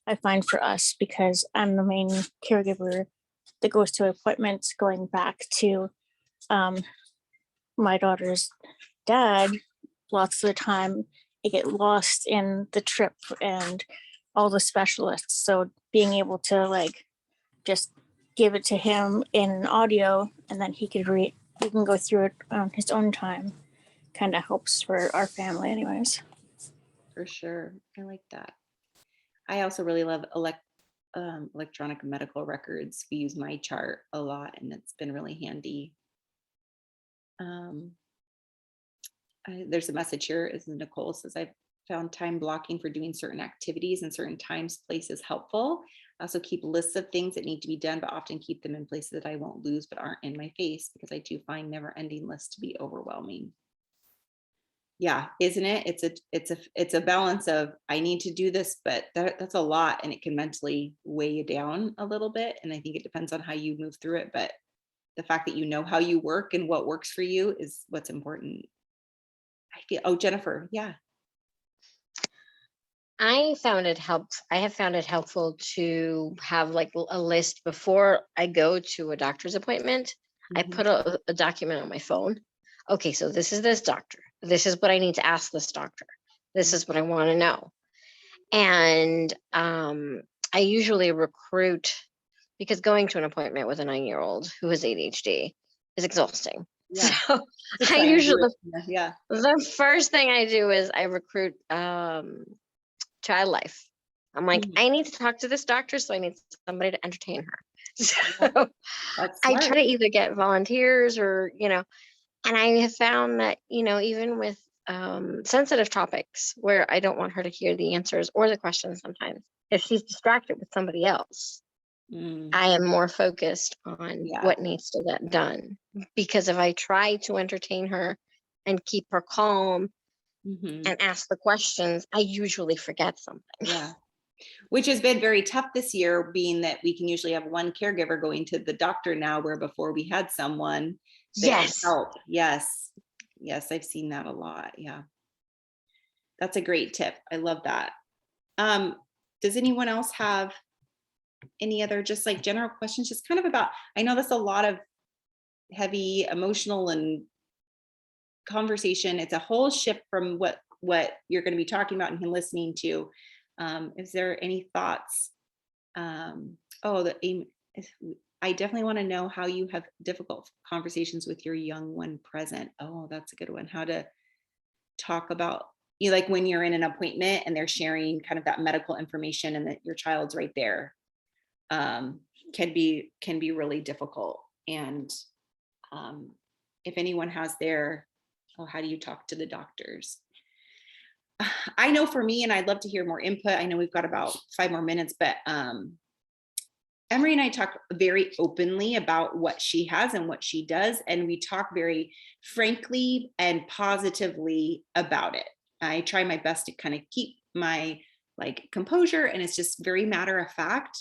I find for us, because I'm the main caregiver that goes to appointments, going back to my daughter's dad, lots of the time I get lost in the trip and all the specialists. So being able to like just give it to him in an audio, and then he can go through it on his own time, kind of helps for our family anyways. for sure. I like that. I also really love electronic medical records. We use my chart a lot, and it's been really handy. There's a message here. Is Nicole says, I've found time blocking for doing certain activities and certain times, places helpful. I also keep lists of things that need to be done, but often keep them in places that I won't lose but aren't in my face, because I do find never-ending lists to be overwhelming. Yeah, isn't it? It's a balance of, I need to do this, but that's a lot, and it can mentally weigh you down a little bit. And I think it depends on how you move through it. But the fact that you know how you work and what works for you is what's important. I feel, oh, Jennifer, yeah. I have found it helpful to have like a list before I go to a doctor's appointment. I put a document on my phone. Okay, so this is this doctor. This is what I need to ask this doctor. This is what I want to know. And I usually recruit, because going to an appointment with a 9-year-old who has ADHD is exhausting. Yeah. So I usually, yeah. the first thing I do is I recruit child life. I'm like, I need to talk to this doctor, so I need somebody to entertain her. So I try to either get volunteers or, and I have found that, even with sensitive topics where I don't want her to hear the answers or the questions sometimes, if she's distracted with somebody else, I am more focused on what needs to get done. Because if I try to entertain her and keep her calm and ask the questions, I usually forget something. Yeah. Which has been very tough this year, being that we can usually have one caregiver going to the doctor now, where before we had someone that help. Yes. Yes, I've seen that a lot. Yeah. That's a great tip. I love that. Does anyone else have any other just like general questions, just kind of about, I know that's a lot of heavy emotional and conversation. It's a whole shift from what you're going to be talking about and listening to. Is there any thoughts? I definitely want to know how you have difficult conversations with your young one present. Oh, that's a good one. How to talk about, like when you're in an appointment and they're sharing kind of that medical information and that your child's right there, can be really difficult. And if anyone has how do you talk to the doctors? I know for me, and I'd love to hear more input. I know we've got about 5 more minutes, but Emery and I talk very openly about what she has and what she does. And we talk very frankly and positively about it. I try my best to kind of keep my composure. And it's just very matter of fact.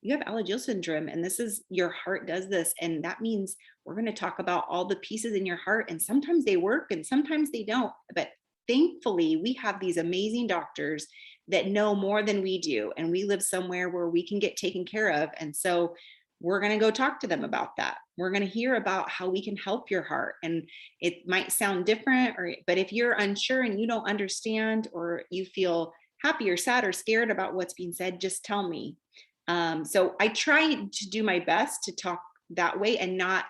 You have Alagille syndrome, and this is, your heart does this. And that means we're going to talk about all the pieces in your heart. And sometimes they work and sometimes they don't. But thankfully, we have these amazing doctors that know more than we do. And we live somewhere where we can get taken care of. And so we're going to go talk to them about that. We're going to hear about how we can help your heart. And it might sound different, but if you're unsure and you don't understand, or you feel happy or sad or scared about what's being said, just tell me. So I try to do my best to talk that way and not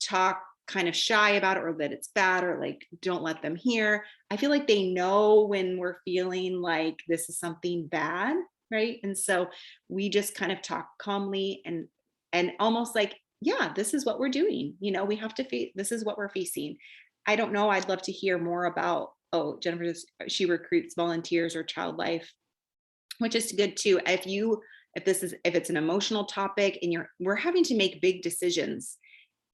talk kind of shy about it, or that it's bad, or like, don't let them hear. I feel like they know when we're feeling like this is something bad, right? And so we just kind of talk calmly and almost like, yeah, this is what we're doing. We have to face, this is what we're facing. I don't know. I'd love to hear more about, Jennifer, she recruits volunteers or child life, which is good too. If it's an emotional topic and we're having to make big decisions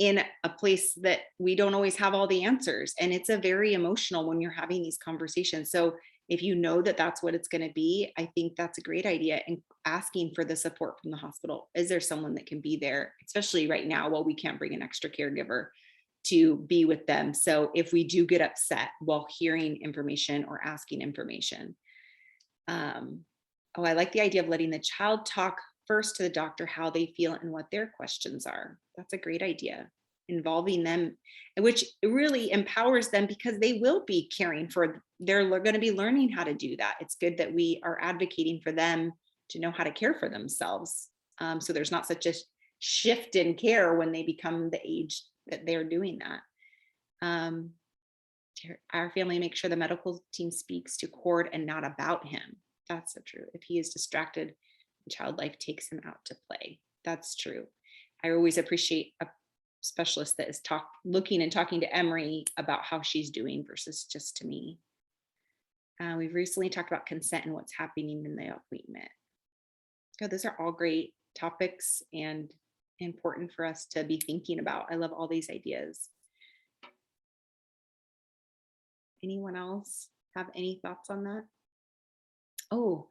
in a place that we don't always have all the answers. And it's a very emotional when you're having these conversations. So if you know that that's what it's going to be, I think that's a great idea. And asking for the support from the hospital. Is there someone that can be there, especially right now while we can't bring an extra caregiver to be with them? So if we do get upset while hearing information or asking information. I like the idea of letting the child talk first to the doctor how they feel and what their questions are. That's a great idea. Involving them, which really empowers them, because they will be caring for, they're going to be learning how to do that. It's good that we are advocating for them to know how to care for themselves. So there's not such a shift in care when they become the age that they're doing that. our family make sure the medical team speaks to Cord and not about him. That's so true. If he is distracted, child life takes him out to play. That's true. I always appreciate a specialist that is looking and talking to Emery about how she's doing versus just to me. We've recently talked about consent and what's happening in the appointment. God, those are all great topics and important for us to be thinking about. I love all these ideas. Anyone else have any thoughts on that? Oh,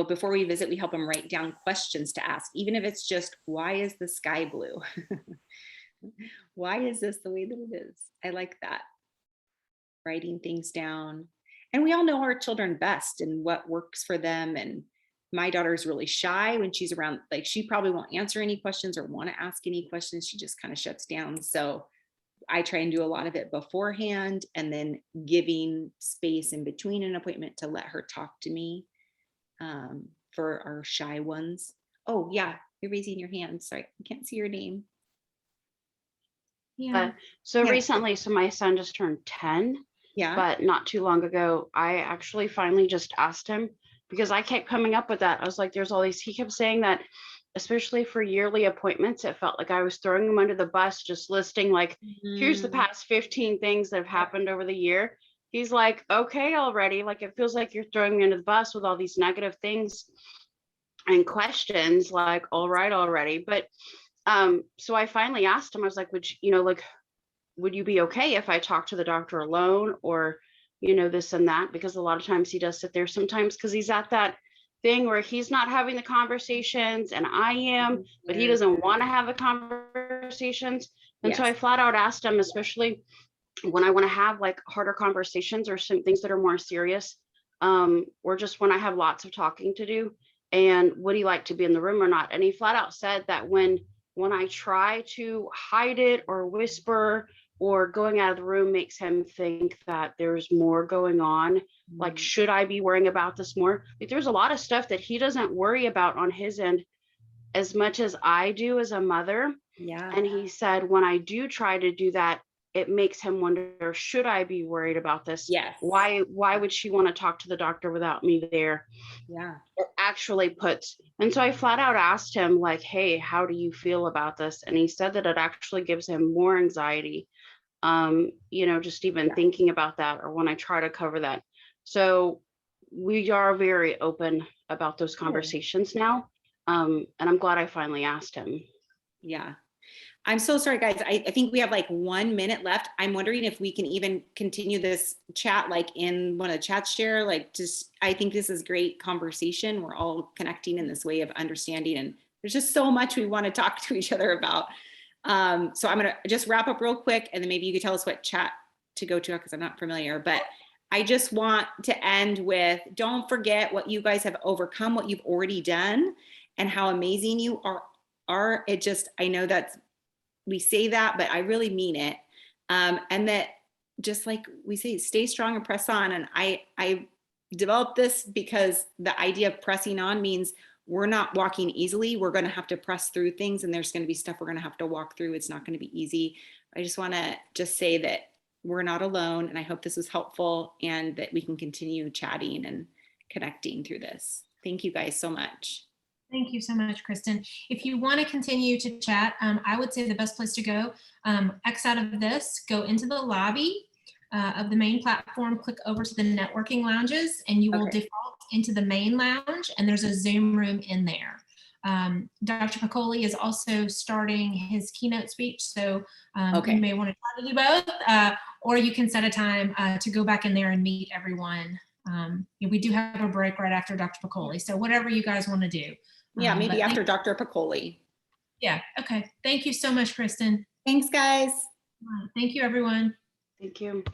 before we visit, we help them write down questions to ask, even if it's just, why is the sky blue? Why is this the way that it is? I like that. Writing things down. And we all know our children best and what works for them. And my daughter is really shy when she's around, like she probably won't answer any questions or want to ask any questions. She just kind of shuts down. So I try and do a lot of it beforehand and then giving space in between an appointment to let her talk to me for our shy ones. Oh yeah, you're raising your hand. Sorry, I can't see your name. Yeah. So Yeah. recently, so my son just turned 10, Yeah. but not too long ago, I actually finally just asked him because I kept coming up with that. I was like, there's all these, he kept saying that, especially for yearly appointments, it felt like I was throwing him under the bus, just listing like, here's the past 15 things that have happened over the year. He's like, okay, already. Like, it feels like you're throwing me under the bus with all these negative things and questions, like, all right, already. But so I finally asked him, I was like, would you be okay if I talk to the doctor alone, or, this and that? Because a lot of times he does sit there sometimes because he's at that thing where he's not having the conversations and I am, but he doesn't want to have the conversations. And so I flat out asked him, especially when I want to have like harder conversations or some things that are more serious, or just when I have lots of talking to do, and would he like to be in the room or not? And he flat out said that when I try to hide it or whisper or going out of the room makes him think that there's more going on. Like, should I be worrying about this more? Like, there's a lot of stuff that he doesn't worry about on his end as much as I do as a mother. Yeah. And he said, when I do try to do that, it makes him wonder, should I be worried about this? Yes. Why would she want to talk to the doctor without me there? Yeah. It actually puts. And so I flat out asked him, like, hey, how do you feel about this? And he said that it actually gives him more anxiety. Just even thinking about that, or when I try to cover that. So we are very open about those conversations now. And I'm glad I finally asked him. Yeah. I'm so sorry, guys. I think we have like 1 minute left. I'm wondering if we can even continue this chat, like in one of the chats share, like just, I think this is great conversation. We're all connecting in this way of understanding, and there's just so much we want to talk to each other about. So I'm going to just wrap up real quick, and then maybe you could tell us what chat to go to, because I'm not familiar, but I just want to end with, don't forget what you guys have overcome, what you've already done, and how amazing you are. It just, I know that's, we say that, but I really mean it. And that, just like we say, stay strong and press on. And I developed this because the idea of pressing on means we're not walking easily. We're going to have to press through things, and there's going to be stuff we're going to have to walk through. It's not going to be easy. I just want to just say that we're not alone. And I hope this was helpful, and that we can continue chatting and connecting through this. Thank you guys so much. Thank you so much, Kristen. If you want to continue to chat, I would say the best place to go, X out of this, go into the lobby of the main platform, click over to the networking lounges, and you will default into the main lounge, and there's a Zoom room in there. Dr. Piccoli is also starting his keynote speech, so you may want to try to do both, or you can set a time to go back in there and meet everyone. We do have a break right after Dr. Piccoli, so whatever you guys want to do. Yeah, maybe after Dr. Piccoli. Yeah, okay. Thank you so much, Kristen. Thanks, guys. Thank you, everyone. Thank you.